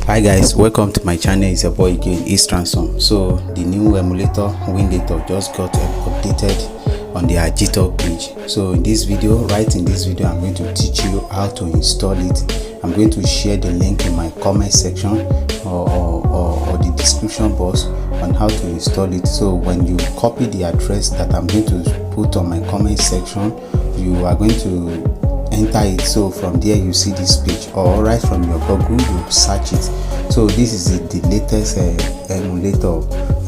Hi guys, welcome to my channel. It's your boy again, East Ransom. So the new emulator Winlator just got updated on the Agito page. So in this video, I'm going to teach you how to install it. I'm going to share the link in my comment section or the description box on how to install it. So when you copy the address that I'm going to put on my comment section, you are going to enter it. So from there you see this page, or right from your Google you search it. So this is the latest emulator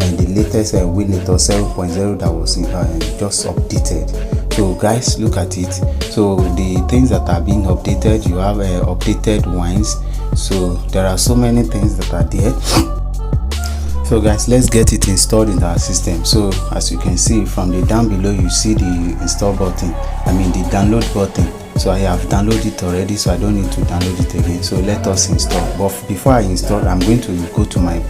and the latest Winlator 7.0 that was just updated. So guys, look at it. So the things that are being updated, you have updated wines. So there are so many things that are there. So guys, let's get it installed in our system. So as you can see from the down below, you see the install button, the download button. So I have downloaded it already, so I don't need to download it again. So let us install. But before I install, I'm going to go to my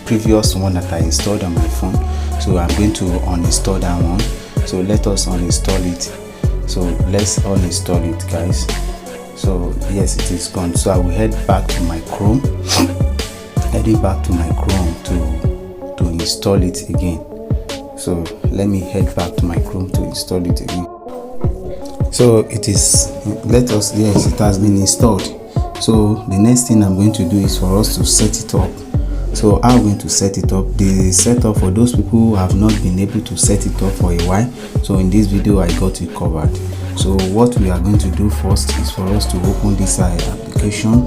previous one that I installed on my phone. So I'm going to uninstall that one. So let us uninstall it. So let's uninstall it, guys. So yes, it is gone. So I will head back to my Chrome. Heading back to my Chrome to install it again. So let me head back to my Chrome to install it again. So it is, yes, it has been installed. So the next thing I'm going to do is for us to set it up. So I'm going to set it up. The setup for those people who have not been able to set it up for a while. So in this video I got it covered. So what we are going to do first is for us to open this application.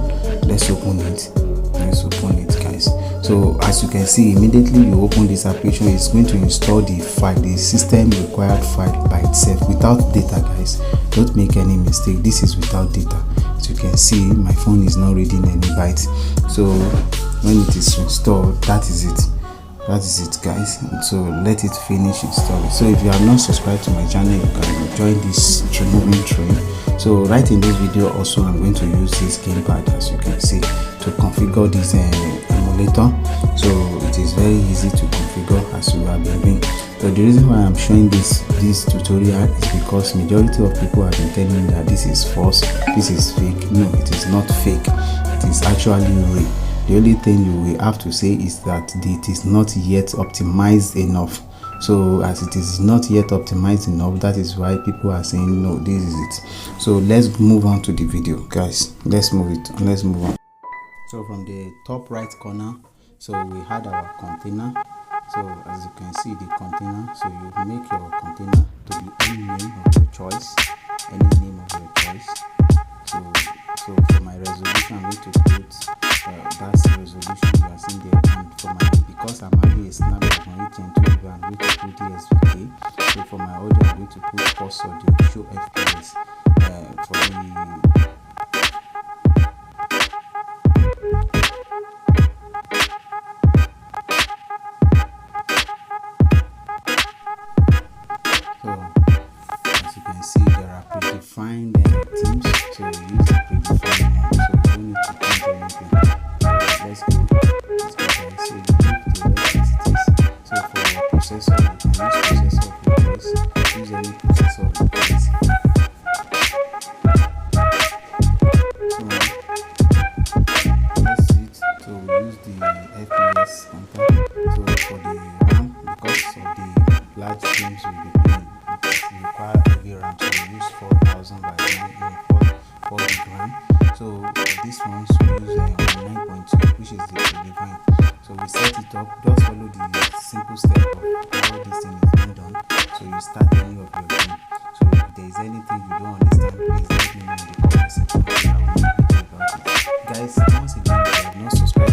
Let's open it. Let's open it, guys. So as you can see, immediately you open this application, it's going to install the file, the system required file by itself without data, guys. Don't make any mistake, this is without data. As you can see, my phone is not reading any bytes. So when it is installed, that is it, guys. So let it finish installing. So if you have not subscribed to my channel, you can join this moving train. So right in this video also, I'm going to use this Gamepad, as you can see, to configure this emulator. So it is very easy to configure, as you have been doing. So the reason why I'm showing this tutorial is because majority of people have been telling me that this is false, this is fake. No, it is not fake, it is actually real. The only thing you will have to say is that it is not yet optimized enough. So as it is not yet optimized enough, that is why people are saying no, this is it. So let's move on to the video, guys. Let's move on. So from the top right corner, so we had our container. So as you can see, the container, so you make your container to be any name of your choice, so for my resolution, I'm going to put that's the resolution you are seeing there. And for my, because I'm having a Snapdragon 810, I'm going to put DSVK. So for my audio, I'm going to put pulse audio, show FPS. For the see, there are predefined themes, so we use the predefined one, so we don't need to change anything. Let's go, guys. So you need the electricities. So for your processor, you can use processor of your choice. Use any processor of your choice. So that's it. So we use the FPS counter. So for the RAM, because of the large games we'll be playing, require heavy RAM, so we use 4000 by 4 gram. So this one we use 9.2, which is the predefined. So we set it up. Just follow the simple step of how this thing is being done. So you start any of your game. So if there is anything you don't understand, please let me know in the comment section. I will make a video about it. Guys, once again, if you have not subscribed